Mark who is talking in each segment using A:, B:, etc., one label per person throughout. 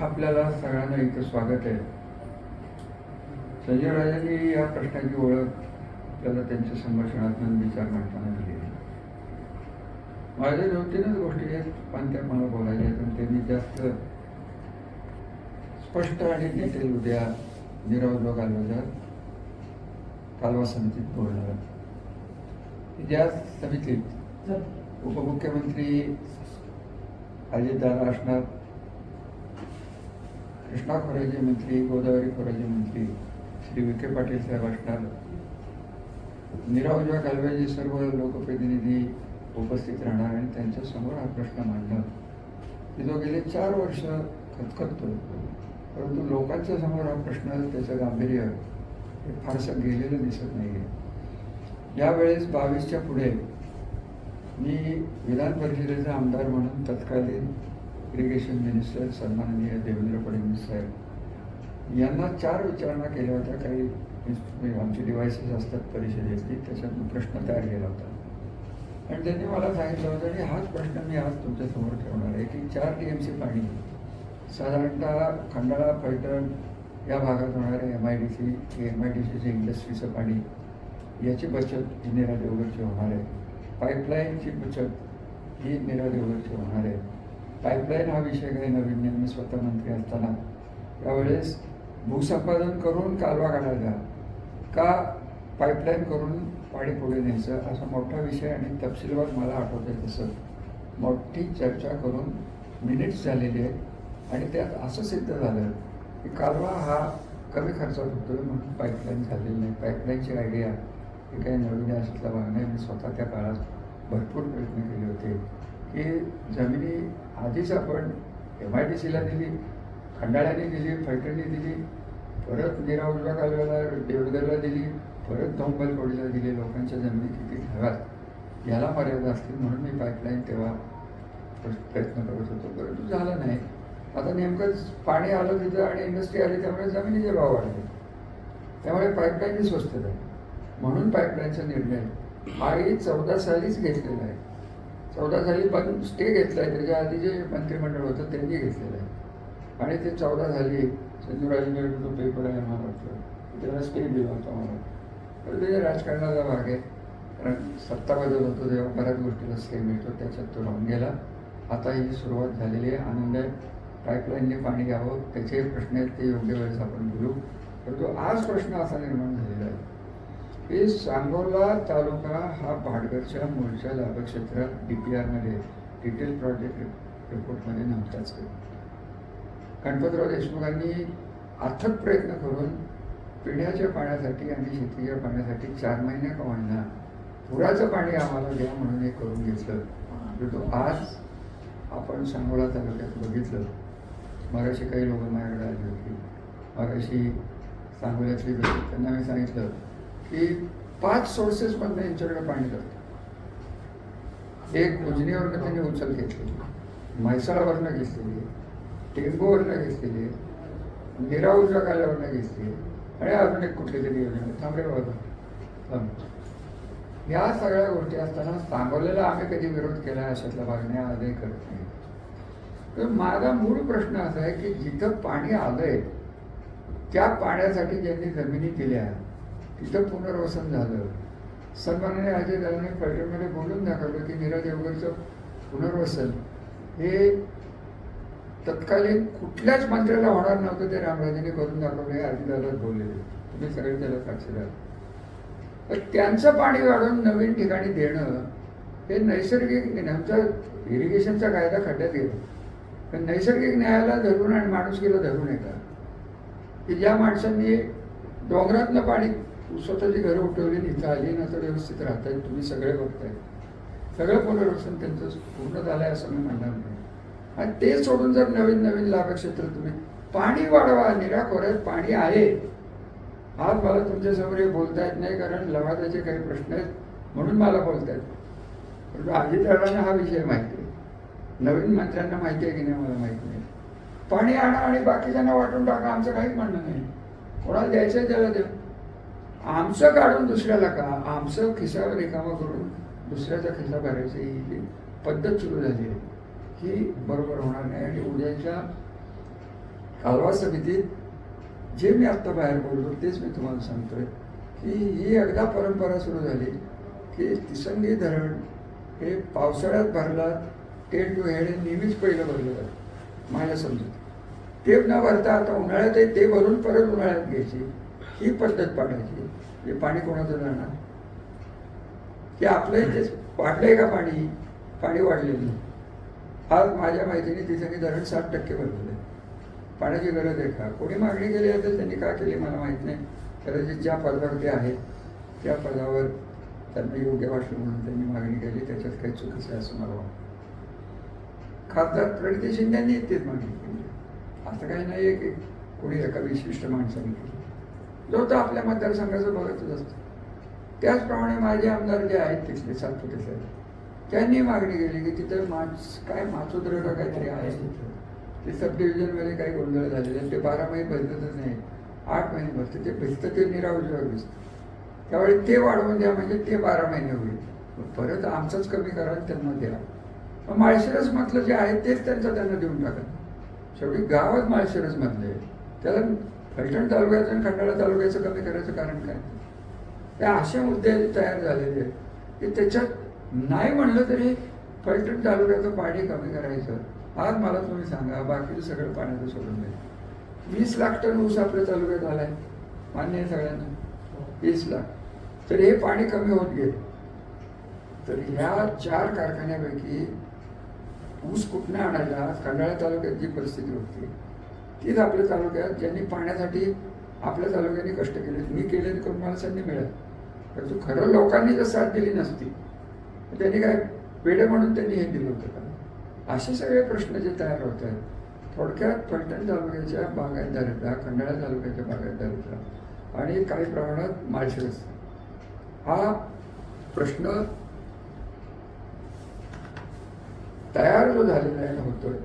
A: आपल्याला सगळ्यांना इथं स्वागत आहे. संजय राजांनी या प्रश्नाची ओळख त्याला त्यांच्या संभाषणातून विचार मांडताना दिली आहे. माझ्या 2-3च गोष्टी आहेत पण त्या मला बोलायच्या आहेत आणि त्यांनी जास्त स्पष्ट आणि डिटेल उद्या निरावलो कालवा समितीत बोलणार. ज्या समितीत उपमुख्यमंत्री अजितदादा असणार, कृष्णा खोऱ्याचे मंत्री, गोदावरी खोऱ्याचे मंत्री श्री विखे पाटील साहेब असणार, निरावजा कालव्याचे सर्व लोकप्रतिनिधी उपस्थित राहणार आणि त्यांच्यासमोर हा प्रश्न मांडणार की जो गेले 4 वर्ष खतखततो, परंतु लोकांच्या समोर हा प्रश्न त्याचं गांभीर्य हे फारसं गेलेलं दिसत नाही आहे. यावेळेस 22च्या पुढे मी विधान परिषदेचा आमदार म्हणून तत्कालीन इरिगेशन मिनिस्टर सन्माननीय देवेंद्र फडणवीस साहेब यांना 4 विचारणा केल्या होत्या. काही आमचे डिव्हायसेस असतात परिषदेतली, त्याच्यातून प्रश्न तयार केला होता आणि त्यांनी मला सांगितलं होतं की हाच प्रश्न मी आज तुमच्यासमोर ठेवणार आहे की 4 TMC पाणी साधारणतः खंडाळा, पैठण या भागात होणारे MIDC, MIDCचे इंडस्ट्रीचं पाणी याची बचत ही नीरा देवगडची होणार आहे. पाईपलाईनची बचत ही नीरा देवगडची होणार आहे. पाईपलाईन हा विषय काही नवीन नाही. मी स्वतः मंत्री असताना त्यावेळेस भूसंपादन करून कालवा काढायचा का पाईपलाईन करून पाणी पुढे न्यायचं असा मोठा विषय आणि तपशीलवार मला आठवते तसं मोठी चर्चा करून मिनिट्स झालेली आहेत आणि त्यात असं सिद्ध झालं की कालवा हा कमी खर्चात होतोय म्हणून पाईपलाईन झालेली नाही. पाईपलाईनची आयडिया ही काही नवीन अशातला भाग नाही. मी स्वतः त्या काळात भरपूर प्रयत्न केले होते की जमिनी आधीच आपण MIDCला दिली, खंडाळ्याने दिली, पैठणने दिली, परत नीरा उजव्या कालव्याला देवगडला दिली, परत धोंबलकोडीला दिली. लोकांच्या जमिनी किती ठेवात याला मर्यादा असतील म्हणून मी पाईपलाईन तेव्हा प्रयत्न करत होतो, परंतु झालं नाही. आता नेमकंच पाणी आलं तिथं आणि इंडस्ट्री आली त्यामुळे जमिनीचे भाव वाढले, त्यामुळे पाईपलाईनही स्वस्त झाली. म्हणून पाईपलाईनचा निर्णय हाही 14 सालीच घेतलेला आहे. 14 साली पण स्टे घेतला आहे, त्याच्या आधी जे मंत्रिमंडळ होतं त्यांनी घेतलेलं आहे आणि ते 14 साली संजूराजेंकडे जो पेपर आहे मला वाटलं त्याला स्टे दिला होता मला. तर ते राजकारणाचा भाग आहे, कारण सत्ता बदल होतो तेव्हा बऱ्याच गोष्टीला स्टे मिळतो, त्याच्यात तो राहून गेला. आता ही सुरुवात झालेली आहे, आनंद आहे. पाईपलाईनने पाणी घ्यावं त्याचे प्रश्न आहेत, ते योग्य वेळेस आपण बोलू. परंतु आज प्रश्न असा निर्माण झालेला आहे की सांगोला तालुका हा भाटघरच्या मूळच्या लाभक्षेत्रात DPRमध्ये डिटेल प्रोजेक्ट रिपोर्टमध्ये नव्हताच. गणपतराव देशमुखांनी अथक प्रयत्न करून पिण्याच्या पाण्यासाठी आणि शेतीच्या पाण्यासाठी 4 महिने का होईना पुराचं पाणी आम्हाला द्या म्हणून हे करून घेतलं. परंतु आज आपण सांगोला तालुक्यात बघितलं, मगाशी काही लोक माझ्याकडे आली होती, मगाशी सांगोल्यातली होती, त्यांना मी सांगितलं की 5 सोर्सेसमधनं यांच्याकडे पाणी जातं. एक उजनीवरनं त्यांनी उचल घेतलेली, म्हैसाळवरनं घेतलेली, टेंबूवरनं घेतलेली, नीरा उजव्या कालव्यावरनं घेतली आणि अजून एक कुठली तरी योजना थांबरे बाबा. या सगळ्या गोष्टी असताना सांगोल्याला आम्ही कधी विरोध केला अशातला भाग नाही, आजही करत नाही. तर माझा मूळ प्रश्न असा आहे की जिथं पाणी आलंय त्या पाण्यासाठी ज्यांनी जमिनी दिल्या तिथं पुनर्वसन झालं. सन्माननीय अजितदादांनी पैठणमध्ये बोलून दाखवलं की नीरा देवगडचं पुनर्वसन हे तत्कालीन कुठल्याच मंत्र्याला होणार नव्हतं, ते रामराजेंनी करून दाखवलं. हे अजितदादाच बोललेले, तुम्ही सगळे त्याला साक्षीदार. तर त्यांचं पाणी वाढवून नवीन ठिकाणी देणं हे नैसर्गिक आमचा इरिगेशनचा कायदा खड्ड्यात गेला. तर नैसर्गिक न्यायाला धरून आणि माणुसकीला धरून आहे का की ज्या माणसांनी डोंगरातनं पाणी स्वतःची घरं उठवली इथं आली ना तर व्यवस्थित राहत आहेत, तुम्ही सगळे बघताय, सगळं पुनर्वसन त्यांचं पूर्ण झालं आहे असं मी म्हणणार नाही. आणि ते सोडून जर नवीन नवीन लाभक्षेत्र तुम्ही पाणी वाढवा, नीरा खोऱ्यात पाणी आहे. आज मला तुमच्यासमोर हे बोलता येत नाही कारण लवादाचे काही प्रश्न आहेत म्हणून मला बोलता येत. परंतु अजितदादांना हा विषय माहिती आहे, नवीन मंत्र्यांना माहिती आहे की नाही मला माहीत नाही. पाणी आणा आणि बाकीच्यांना वाटून टाका, आमचं काहीच म्हणणं नाही. कोणाला द्यायचं आहे त्याला देऊ, आमचं काढून दुसऱ्याला का, आमचं खिसावर रिकामा करून दुसऱ्याचा खिसा भरायची ही पद्धत सुरू झाली आहे, ही बरोबर होणार नाही. आणि उद्याच्या कालवा समितीत जे मी आत्ता बाहेर बोललो तेच मी तुम्हाला सांगतोय की ही एकदा परंपरा सुरू झाली की तिसंगी धरण हे पावसाळ्यात भरला टेन टू हेड हे नेहमीच पहिलं भरलं जातं माझ्या समजूत ते न भरता आता उन्हाळ्यात ते भरून परत उन्हाळ्यात घ्यायची ही पद्धत पाडायची. हे पाणी कोणाचं जाणार की आपलं इथेच वाढलंय का पाणी पाणी वाढलेलं. आज माझ्या माहितीने तिसंगी धरण 60% भरलेलं आहे. पाण्याची गरज आहे का कोणी मागणी केली आहे तर त्यांनी का केली मला माहीत नाही. कदाचित ज्या पदावर ते आहेत त्या पदावर त्यांना योग्य वाटलं म्हणून त्यांनी मागणी केली त्याच्यात काही चुकीचं आहे असं मला वाटतं. खासदार प्रणिती शिंदेंनी तेच मागणी केली. असं काही नाही आहे की कोणी एका विशिष्ट माणसाने केली. जो तो आपल्या मतदारसंघाचं बघतच असतो. त्याचप्रमाणे माझे आमदार जे आहेत तिथले सातपुते साहेब त्यांनी मागणी केली की तिथं माचोद्र का काहीतरी आहे तिथं ते सब डिव्हिजनमध्ये काही गोंधळ झालेले ते 12 महिने भरतच नाही 8 महिने भरते ते भिजतं ते निरावजीवर भिजतं. त्यावेळी ते वाढवून द्या म्हणजे ते 12 महिने होईल. परत आमचंच कमी करा त्यांना द्या. मग माळशिरस मधलं जे आहे तेच त्यांना देऊन टाका. शेवटी गावच माळशिरस मधले त्याला फलटण तालुक्याचं आणि खंडाळा तालुक्याचं कमी करायचं कारण काय. त्या अशा मुद्दे तयार झालेले आहेत की त्याच्यात नाही म्हणलं तरी फलटण तालुक्याचं पाणी कमी करायचं. आज मला तुम्ही सांगा बाकीचं सगळं पाण्याचं सोडून द्या. 20 लाख टन ऊस आपल्या तालुक्यात आलाय मान्य आहे सगळ्यांना 20 लाख. तर हे पाणी कमी होत गेलं तर ह्या 4 कारखान्यापैकी ऊस कुठनं आणायला खंडाळा तालुक्यात जी परिस्थिती होती तीच आपल्या तालुक्यात ज्यांनी पाण्यासाठी आपल्या तालुक्याने कष्ट केले मी केले करून मला संधी मिळाली. परंतु खरं लोकांनी जर साथ दिली नसती त्यांनी काय वेडे म्हणून त्यांनी हे दिलं होतं का. असे सगळे प्रश्न जे तयार होत आहेत थोडक्यात फलटण तालुक्याच्या बागायतदारीचा खंडाळा तालुक्याच्या बागायतदारीचा आणि काही प्रमाणात माळशिरस हा प्रश्न तयार जो झालेला आहे होतोय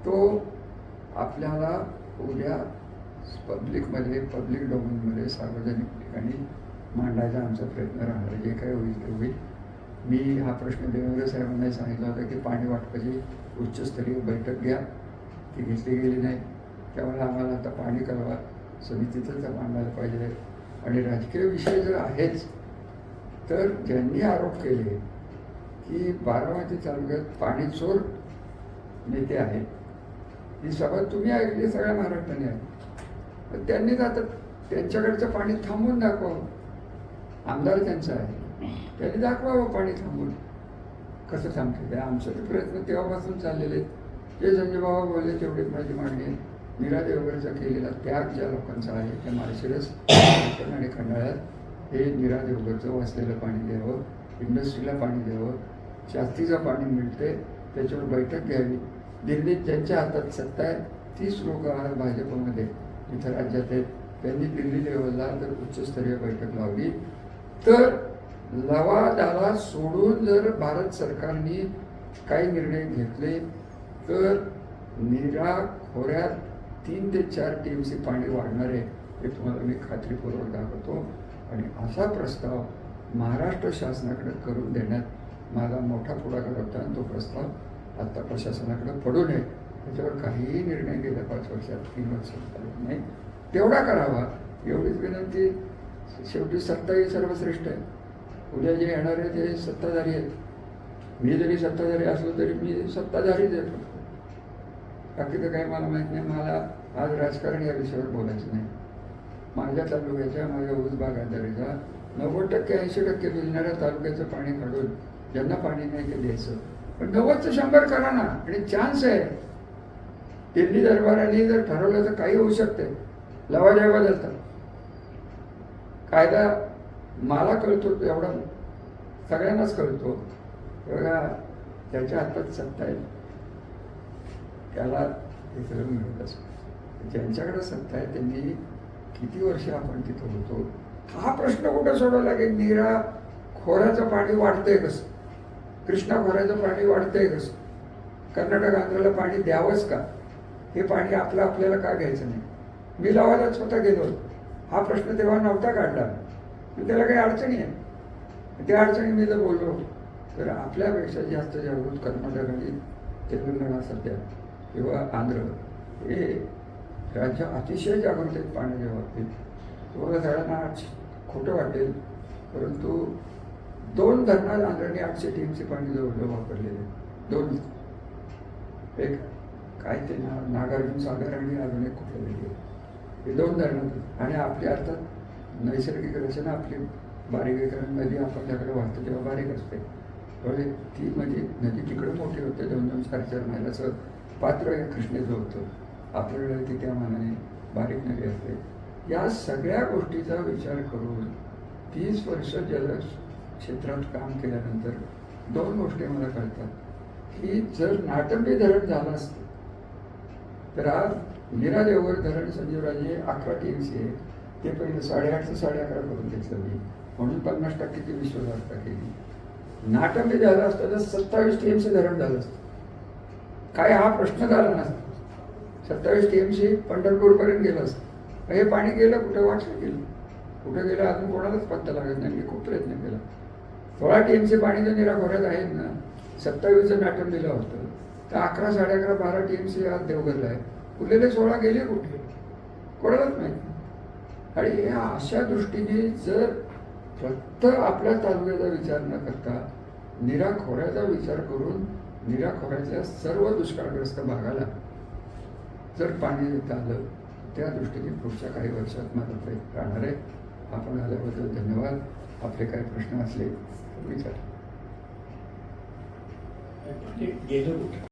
A: तो आपल्याला उद्या पब्लिक डोमेनमध्ये सार्वजनिक ठिकाणी मांडायचा आमचा प्रयत्न राहणार. जे काही होईल ते होईल. मी हा प्रश्न देवेंद्र साहेबांना सांगितला होता की पाणी वाटपाची उच्चस्तरीय बैठक घ्या. ती घेतली गेली नाही. त्यामुळे आम्हाला आता पाणी कळवा समितीतच मांडायला पाहिजे. आणि राजकीय विषय जर आहेच तर ज्यांनी आरोप केले की बारामती तालुक्यात पाणी चोर नेते आहेत ही सभा तुम्ही ऐकली सगळ्या महाराष्ट्राने आहे. त्यांनीच आता त्यांच्याकडचं पाणी थांबवून दाखवावं. आमदार त्यांचा आहे त्यांनी दाखवावं पाणी थांबून कसं थांबते. ते आमचे प्रयत्न तेव्हापासून चाललेले आहेत. जे संजय बाबा बोलले तेवढीच माझी मागणी आहे. नीरा देवगरचा केलेला त्याग ज्या लोकांचा आहे त्या माळशिरस आणि खंडाळ्यात हे नीरा देवगरचं वाचलेलं पाणी द्यावं. इंडस्ट्रीला पाणी द्यावं. जास्तीचं पाणी मिळते त्याच्यावर बैठक घ्यावी. दिल्लीत ज्यांच्या हातात सत्ता आहे 30 लोक आज भाजपमध्ये इथं राज्यात आहेत त्यांनी दिल्ली लेवलला जर उच्चस्तरीय बैठक लावली तर लवादाला सोडून जर भारत सरकारने काही निर्णय घेतले तर नीरा खोऱ्यात 3 ते 4 TMC पाणी वाढणार आहे हे तुम्हाला मी खात्रीपूर्वक दाखवतो. आणि असा प्रस्ताव महाराष्ट्र शासनाकडे करून देण्यात माझा मोठा पुढाकार होता आणि तो प्रस्ताव आत्ता प्रशासनाकडे पडू नये त्याच्यावर काहीही निर्णय गेल्या 5 वर्षात 3 वर्षात नाही तेवढा करावा एवढीच विनंती. शेवटी सत्ता ही सर्वश्रेष्ठ आहे. उद्या जे येणार आहे ते सत्ताधारी आहेत. मी जरी सत्ताधारी असलो तरी मी सत्ताधारीच आहे. बाकीचं काही मला माहीत नाही. मला आज राजकारण या विषयावर बोलायचं नाही. माझ्या तालुक्याच्या माझ्या ऊस बागायतदारीचा 90% 80% मिळणाऱ्या तालुक्याचं पाणी काढून ज्यांना पाणी नाही ते द्यायचं. पण 90चं 100 करा ना. आणि चान्स आहे. दिल्ली दरबाराने जर ठरवलं तर काही होऊ शकते. लवाजय बदलतात. कायदा मला कळतो एवढा सगळ्यांनाच कळतो. बघा त्याच्या हातात सत्ता आहे त्याला हे सगळं मिळत असतं. ज्यांच्याकडे सत्ता आहे त्यांनी किती वर्ष आपण तिथं होतो हा प्रश्न कुठं सोडवला की नीरा खोऱ्याचं पाणी वाढतंय कसं. कृष्णा खोऱ्याचं पाणी वाढतंय कसं. कर्नाटक आंध्राला पाणी द्यावंच का. हे पाणी आपल्याला का घ्यायचं नाही. मी लावायला स्वतः गेलो. हा प्रश्न तेव्हा नव्हता काढला. त्याला काही अडचणी आहे. त्या अडचणी मी जर बोललो तर आपल्यापेक्षा जास्त जागृत कर्नाटक आणि तेलंगणा सध्या किंवा आंध्र हे राज्य अतिशय जागृत आहेत पाण्याच्या बाबतीत. तुम्हाला सगळ्यांना आज खोटं वाटेल, परंतु 2 धरणात आंध्राने 800 TMC पाणी जवळजवळ वापरलेले. 2 एक काय ते नागार्जुन सागर आणि अजून एक कुठलं वेगळे, हे 2 धरणात. आणि आपली अर्थात नैसर्गिक रचना आपली बारीक आहे, कारण नदी आपल्याकडे वाहते तेव्हा बारीक असते. त्यामुळे ती म्हणजे नदी तिकडे मोठी होते, 2-2, 4-4 मैलाचं पात्र हे कृष्णेचं होतं. आपल्याकडे ती त्या मानाने बारीक नदी असते. या सगळ्या गोष्टीचा विचार करून 30 वर्ष जल क्षेत्रात काम केल्यानंतर 2 गोष्टी मला कळतात की जर नाटंबी धरण झालं असतं तर आज मीरा देवघर धरण संजीवराजे 11 TMC आहे, ते पहिलं 8.5चं 11.5 करून घेतलं मी, म्हणून 50% ती विश्वासार्हता केली. नाटंबी झालं असतं तर 27 TMC धरण झालं असतं, काय हा प्रश्न झाला नसता. 27 TMC पंढरपूरपर्यंत गेलं असतं. हे पाणी गेलं कुठं, वाटलं गेलं कुठं गेलं अजून कोणालाच पत्ता लागत नाही. मी खूप प्रयत्न केला. 16 TMC पाणी तर निराखोऱ्यात आहेत ना, 27चं नाटक दिलं होतं, तर 11, 11.5, 12 TMC आज देवघरला आहे. उरलेले 16 गेले कुठे कोणालाच माहिती. आणि या अशा दृष्टीने जर फक्त आपल्या तालुक्याचा विचार न करता निराखोऱ्याचा विचार करून निराखोऱ्याच्या सर्व दुष्काळग्रस्त भागाला जर पाणी देता आलं, त्या दृष्टीने पुढच्या काही वर्षात माझा प्रयत्न राहणार आहे. आपण आल्याबद्दल धन्यवाद. आपले काही प्रश्न असले तर विचारा.
B: गेलं कुठे?